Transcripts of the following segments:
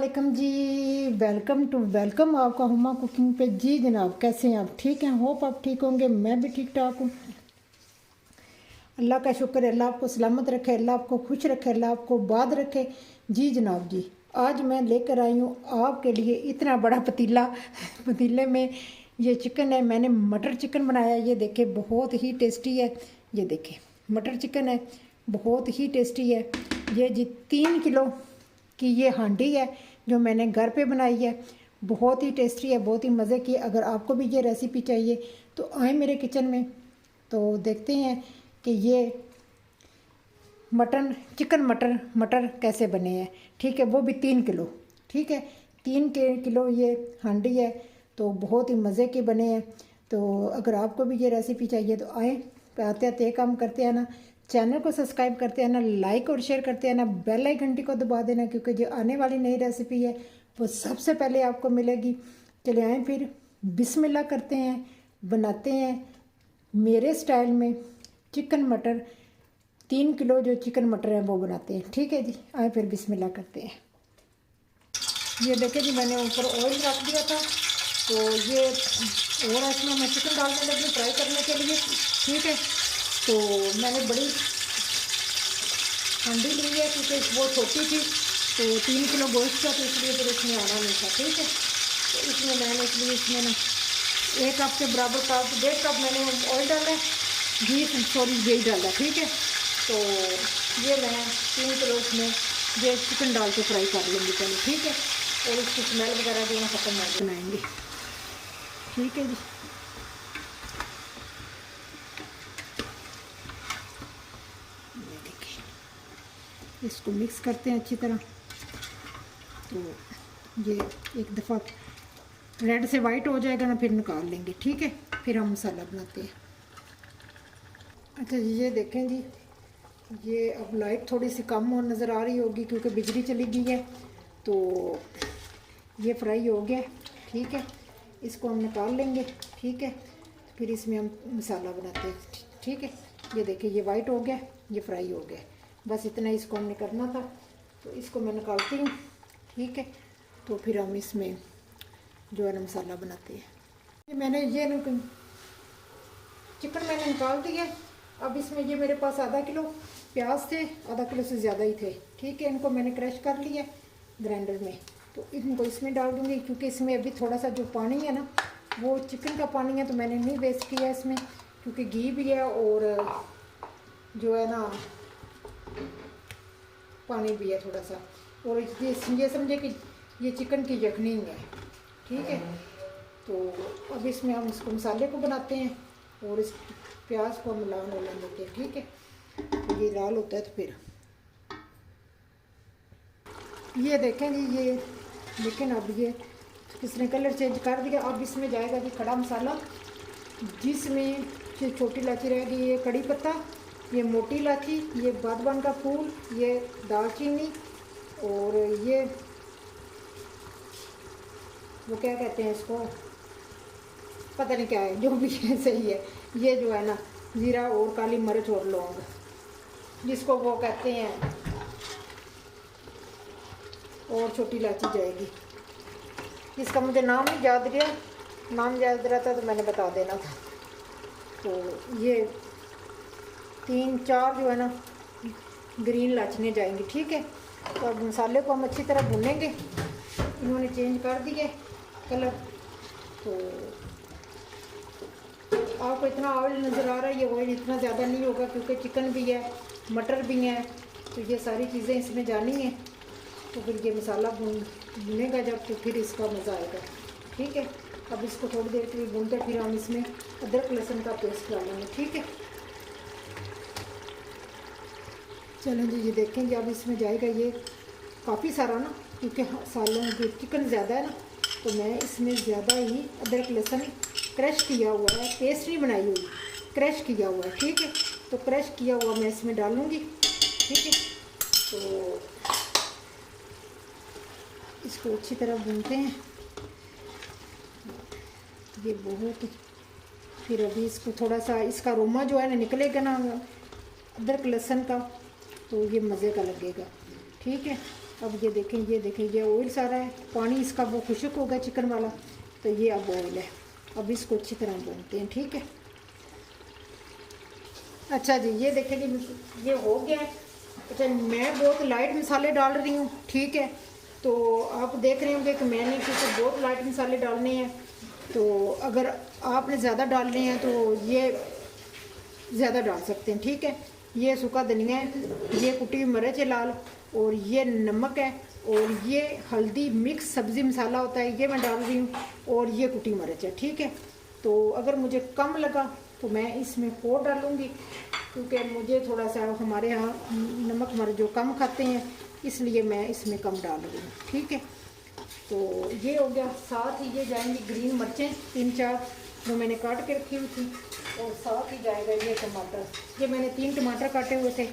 वालेकुम जी। वेलकम आपका हुमा कुकिंग पे। जी जनाब, कैसे हैं आप? ठीक हैं? होप आप ठीक होंगे। मैं भी ठीक ठाक हूँ। अल्लाह का शुक्र है, अल्लाह आपको सलामत रखे, अल्लाह आपको खुश रखे, अल्लाह आपको बाद रखे। जी जनाब जी, आज मैं लेकर आई हूँ आपके लिए इतना बड़ा पतीला। पतीले में ये चिकन है। मैंने मटर चिकन बनाया। ये देखे, बहुत ही टेस्टी है। ये देखे, मटर चिकन है, बहुत ही टेस्टी है। ये जी 3 किलो की ये हांडी है जो मैंने घर पे बनाई है। बहुत ही टेस्टी है, बहुत ही मज़े की। अगर आपको भी ये रेसिपी चाहिए तो आए मेरे किचन में, तो देखते हैं कि ये चिकन मटर कैसे बने हैं। ठीक है, वो भी 3 किलो। ठीक है, 3 किलो ये हांडी है, तो बहुत ही मज़े के बने हैं। तो अगर आपको भी ये रेसिपी चाहिए तो आए, आते आते काम करते हैं ना, चैनल को सब्सक्राइब करते हैं ना, लाइक और शेयर करते हैं ना, बेल आइकन घंटी को दबा देना, क्योंकि जो आने वाली नई रेसिपी है वो सबसे पहले आपको मिलेगी। चले आए फिर बिस्मिल्लाह करते हैं, बनाते हैं मेरे स्टाइल में चिकन मटर। 3 किलो जो चिकन मटर है वो बनाते हैं। ठीक है जी, आए फिर बिस्मिल्लाह करते हैं। ये देखें जी, मैंने ऊपर ऑयल रख दिया था, तो ये और इसमें मैं चिकन डालने लगी फ्राई करने के लिए। ठीक है, तो मैंने बड़ी हांडी ली है क्योंकि वो छोटी थी, तो 3 किलो गोश्त था, तो इसलिए फिर इसमें आना नहीं था। ठीक है, तो इसमें मैंने इसमें ना 1 कप के बराबर का 1.5 कप मैंने ऑयल डाला, घी डाला। ठीक है, तो ये मैं 3 किलो इसमें ये चिकन डाल के फ्राई कर लूँगी पहले। ठीक है, और इसकी स्मेल वगैरह जो है ख़त्म हो बनाएंगे। ठीक है जी, इसको मिक्स करते हैं अच्छी तरह। तो ये एक दफ़ा रेड से वाइट हो जाएगा ना, फिर निकाल लेंगे। ठीक है, फिर हम मसाला बनाते हैं। अच्छा जी, ये देखें जी, ये अब लाइट थोड़ी सी कम हो नज़र आ रही होगी क्योंकि बिजली चली गई है। तो ये फ्राई हो गया। ठीक है, इसको हम निकाल लेंगे। ठीक है, फिर इसमें हम मसाला बनाते हैं। ठीक है, ये देखिए, ये वाइट हो गया, ये फ्राई हो गया। बस इतना इसको हमने करना था, तो इसको मैं निकालती हूँ। ठीक है, तो फिर हम इसमें जो है ना मसाला बनाते हैं। मैंने ये चिकन मैंने निकाल दिया। अब इसमें ये मेरे पास आधा किलो प्याज थे, आधा किलो से ज़्यादा ही थे। ठीक है, इनको मैंने क्रश कर लिया ग्राइंडर में, तो इनको इसमें डाल दूँगी, क्योंकि इसमें अभी थोड़ा सा जो पानी है ना, वो चिकन का पानी है, तो मैंने नहीं वेस्ट किया इसमें, क्योंकि घी भी है और जो है ना पानी भी है थोड़ा सा। और ये समझे कि ये चिकन की यखनी है। ठीक है, तो अब इसमें हम इसको मसाले को बनाते हैं और इस प्याज को हम लाल देते हैं। ठीक है, तो ये लाल होता है तो फिर ये देखें जी, ये लेकिन अब ये किसने कलर चेंज कर दिया। अब इसमें जाएगा जी खड़ा मसाला, जिसमें ये छोटी इलायची रहेगी, ये कड़ी पत्ता, ये मोटी इलायची, ये बादबान का फूल, ये दालचीनी, और ये वो क्या कहते हैं इसको, पता नहीं क्या है, जो भी है सही है। ये जो है ना जीरा और काली मिर्च और लौंग, जिसको वो कहते हैं, और छोटी इलायची जाएगी। इसका मुझे नाम नहीं याद रहा, नाम याद रहता तो मैंने बता देना था। तो ये 3-4 जो है ना ग्रीन इलायचियाँ जाएंगी। ठीक है, तो अब मसाले को हम अच्छी तरह भूनेंगे। इन्होंने चेंज कर दिए कलर, तो आपको इतना ऑयल नज़र आ रहा है। ये ऑयल इतना ज़्यादा नहीं होगा क्योंकि चिकन भी है, मटर भी है, तो ये सारी चीज़ें इसमें जानी हैं। तो फिर ये मसाला भुनेगा जब, तो फिर इसका मज़ा आएगा। ठीक है, अब इसको थोड़ी देर के लिए भूनते, फिर हम इसमें अदरक लहसुन का पेस्ट डालेंगे। ठीक है, चलो जी, ये देखेंगे अब इसमें जाएगा ये काफ़ी सारा ना, क्योंकि सालों की चिकन ज़्यादा है ना, तो मैं इसमें ज़्यादा ही अदरक लहसुन क्रश किया हुआ है, पेस्ट नहीं बनाई हुई, क्रश किया हुआ है। ठीक है, तो क्रश किया हुआ मैं इसमें डालूँगी। ठीक है, तो इसको अच्छी तरह भूनते हैं। ये बहुत, फिर अभी इसको थोड़ा सा इसका अरोमा जो है ना निकलेगा ना अदरक लहसुन का, तो ये मज़े का लगेगा। ठीक है, अब ये देखें ये ऑयल सारा है, पानी इसका वो खुश्क होगा चिकन वाला, तो ये अब ऑयल है। अब इसको अच्छी तरह भूनते हैं, ठीक है। अच्छा जी, ये देखें जी ये हो गया है। अच्छा, मैं बहुत लाइट मसाले डाल रही हूँ, ठीक है। तो आप देख रहे होंगे कि मैंने क्योंकि बहुत लाइट मसाले डालने हैं, तो अगर आपने ज़्यादा डालने हैं तो ये ज़्यादा डाल सकते हैं, ठीक है। ये सूखा धनिया है, ये कुटी हुई मिर्च है लाल, और ये नमक है, और ये हल्दी मिक्स सब्ज़ी मसाला होता है, ये मैं डाल रही हूँ, और ये कुटी मिर्च है, ठीक है। तो अगर मुझे कम लगा तो मैं इसमें और डालूँगी, क्योंकि मुझे थोड़ा सा हमारे यहाँ नमक मर्च जो कम खाते हैं, इसलिए मैं इसमें कम डाल रही हूँ, ठीक है। तो ये हो गया। साथ ही ये जाएंगी ग्रीन मिर्चें 3-4 जो मैंने काट के रखी हुई थी, और साथ ही जाएगा ये टमाटर। ये मैंने 3 टमाटर काटे हुए थे।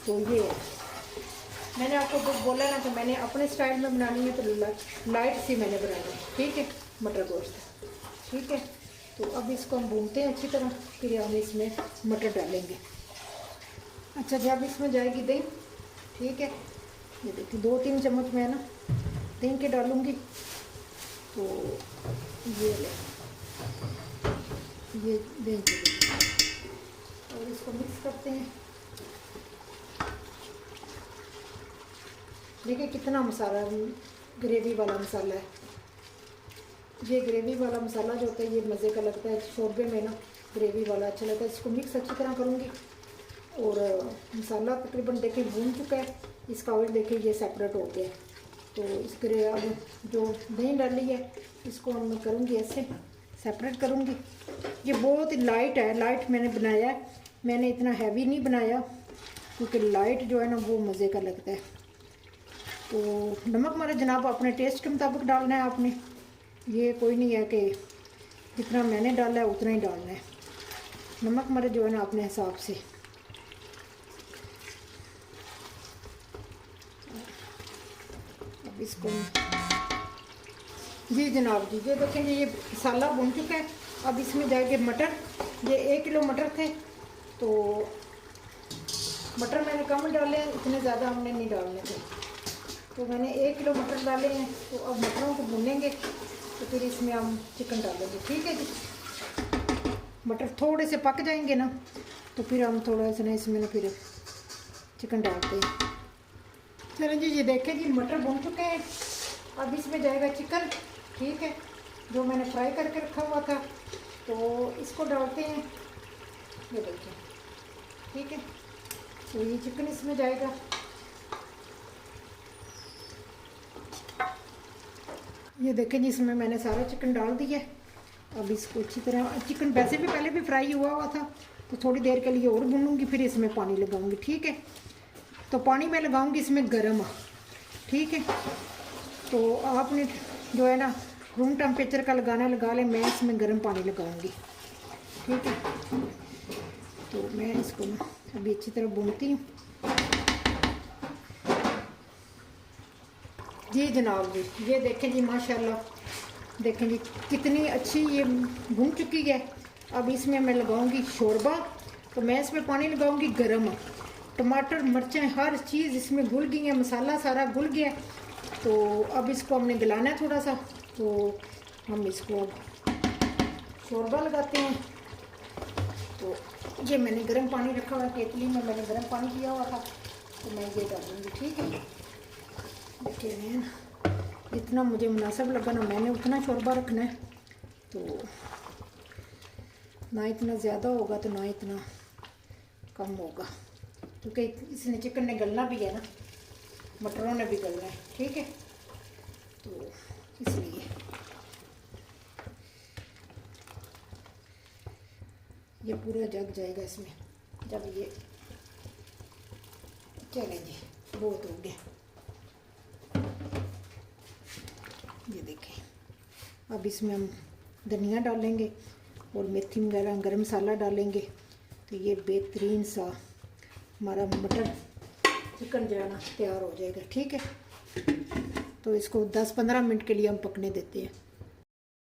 तो ये मैंने आपको कुछ बोला ना कि मैंने अपने स्टाइल में बनानी है, तो लाइट सी मैंने बनानी है, ठीक है, मटर गोश्त, ठीक है। तो अब इसको हम भूनते हैं अच्छी तरह, फिर हम इसमें मटर डालेंगे। अच्छा, जब इसमें जाएगी दही, ठीक है। ये देखिए 2-3 चम्मच मैं ना दही के डालूँगी। तो ये ले, ये दही के और इसको मिक्स करते हैं। देखिए कितना मसाला, ग्रेवी वाला मसाला है। ये ग्रेवी वाला मसाला जो होता है ये मज़े का लगता है शोरबे में ना, ग्रेवी वाला अच्छा लगता है। इसको मिक्स अच्छी तरह करूँगी, और मसाला तकरीबन देखिए भून चुका है, इसका ऑयल देखिए ये सेपरेट हो गया है। तो इसके अब जो दही डाली है इसको मैं करूँगी ऐसे सेपरेट करूँगी। ये बहुत ही लाइट है, लाइट मैंने बनाया है, मैंने इतना हैवी नहीं बनाया, क्योंकि लाइट जो है ना वो मज़े का लगता है। तो नमक मर्च जनाब अपने टेस्ट के मुताबिक डालना है आपने, ये कोई नहीं है कि जितना मैंने डाला है उतना ही डालना है। नमक मर्च जो है ना अपने हिसाब से। अब इसको जी जनाब जी, ये देखेंगे ये मसाला भून चुका है। अब इसमें जाएंगे मटर। ये 1 किलो मटर थे, तो मटर मैंने कम डाले हैं, इतने ज़्यादा हमने नहीं डालने थे। तो मैंने 1 किलो मटर डाले हैं। तो अब मटरों को भूनेंगे, तो फिर इसमें हम चिकन डालेंगे, ठीक है जी। मटर थोड़े से पक जाएंगे ना, तो फिर हम थोड़ा सा ना इसमें ना फिर चिकन डालते हैं। चलो जी, ये देखें जी मटर भून चुके हैं। अब इसमें जाएगा चिकन, ठीक है, जो मैंने फ्राई करके रखा हुआ था। तो इसको डालते हैं, ये देखिए, ठीक है। तो ये चिकन इसमें जाएगा। ये देखें जी, इसमें मैंने सारा चिकन डाल दिया। अब इसको अच्छी तरह, चिकन वैसे भी पहले भी फ्राई हुआ था, तो थोड़ी देर के लिए और भूनूंगी, फिर इसमें पानी लगाऊंगी, ठीक है। तो पानी मैं लगाऊंगी इसमें गर्म, ठीक है। तो आपने जो है ना रूम टेम्परेचर का लगाना लगा लें, मैं इसमें गर्म पानी लगाऊंगी, ठीक है। तो मैं इसको ना अभी अच्छी तरह भूनती हूँ। जी जनाब जी, ये देखें जी माशाल्लाह, देखें जी कितनी अच्छी ये भून चुकी है। अब इसमें मैं लगाऊंगी शोरबा। तो मैं इसमें पानी लगाऊंगी गर्म। टमाटर मिर्चें हर चीज़ इसमें घुल गई है, मसाला सारा घुल गया। तो अब इसको हमने गलाना है थोड़ा सा, तो हम इसको शोरबा लगाते हैं। तो ये मैंने गर्म पानी रखा हुआ है, केतली में मैंने गर्म पानी किया हुआ था, तो मैं ये डालूँगी, ठीक है। देखिए मैं जितना मुझे मुनासिब लगा ना मैंने उतना शोरबा रखना है। तो ना इतना ज़्यादा होगा तो ना इतना कम होगा, क्योंकि इसने चिकन ने गलना भी है ना, मटरों ने भी गलना है, ठीक है। तो इसलिए ये पूरा जग जाएगा इसमें जब ये चले जी, बहुत हो गया। ये देखें, अब इसमें हम धनिया डालेंगे और मेथी वगैरह गरम मसाला डालेंगे। तो ये बेहतरीन सा हमारा मटर चिकन जो है ना तैयार हो जाएगा, ठीक है। तो इसको 10-15 मिनट के लिए हम पकने देते हैं।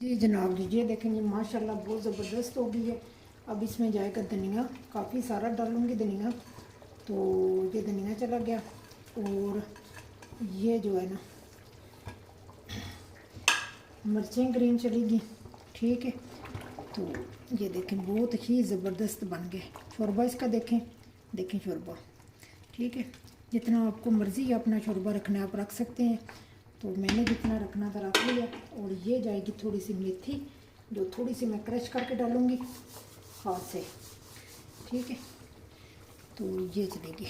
जी जनाब जी, ये देखेंगे माशाल्लाह बहुत ज़बरदस्त हो गई है। अब इसमें जाएगा धनिया, काफ़ी सारा डालूँगी धनिया। तो ये धनिया चला गया, और ये जो है ना मिर्चें ग्रीन चलेगी, ठीक है। तो ये देखें बहुत ही ज़बरदस्त बन गए। शोरबा इसका देखें शोरबा, ठीक है। जितना आपको मर्ज़ी अपना शोरबा रखना है आप रख सकते हैं। तो मैंने जितना रखना था रख लिया। और ये जाएगी थोड़ी सी मेथी, जो थोड़ी सी मैं क्रश करके डालूँगी हाथ से, ठीक है। तो ये चलेगी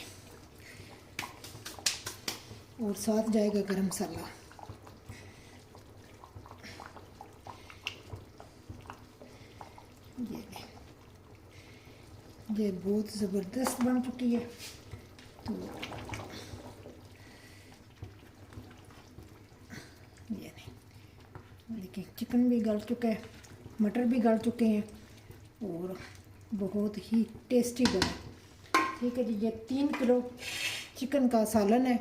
और साथ जाएगा गरम मसाला। ये बहुत ज़बरदस्त बन चुकी है। तो ये देखिए चिकन भी गल चुका है, मटर भी गल चुके हैं और बहुत ही टेस्टी बना, ठीक है जी। ये 3 किलो चिकन का सालन है,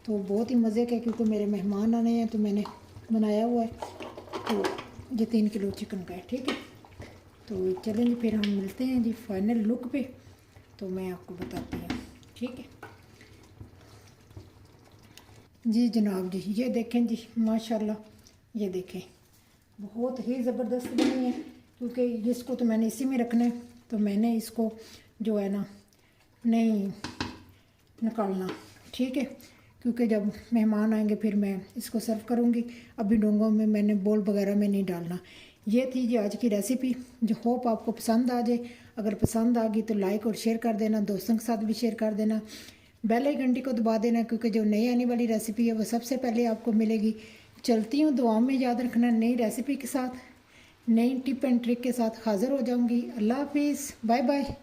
तो बहुत ही मज़े का, क्योंकि मेरे मेहमान आने हैं तो मैंने बनाया हुआ है। तो ये 3 किलो चिकन का है, ठीक है। तो चलें जी फिर हम मिलते हैं जी फाइनल लुक पे, तो मैं आपको बताती हूँ, ठीक है जी। जनाब जी ये देखें जी माशाल्लाह, ये देखें बहुत ही ज़बरदस्त बनी है। क्योंकि जिसको तो मैंने इसी में रखना है, तो मैंने इसको जो है ना नहीं निकालना, ठीक है। क्योंकि जब मेहमान आएंगे फिर मैं इसको सर्व करूँगी। अभी डोंगों में मैंने बोल वगैरह में नहीं डालना। ये थी जी आज की रेसिपी, जो होप आपको पसंद आ जाए। अगर पसंद आ गई तो लाइक और शेयर कर देना, दोस्तों के साथ भी शेयर कर देना, बेल आइकन घंटी को दबा देना, क्योंकि जो नई आने वाली रेसिपी है वो सबसे पहले आपको मिलेगी। चलती हूँ, दुआओं में याद रखना। नई रेसिपी के साथ, नई टिप एंड ट्रिक के साथ हाज़िर हो जाऊँगी। अल्लाह हाफिज़, बाय बाय।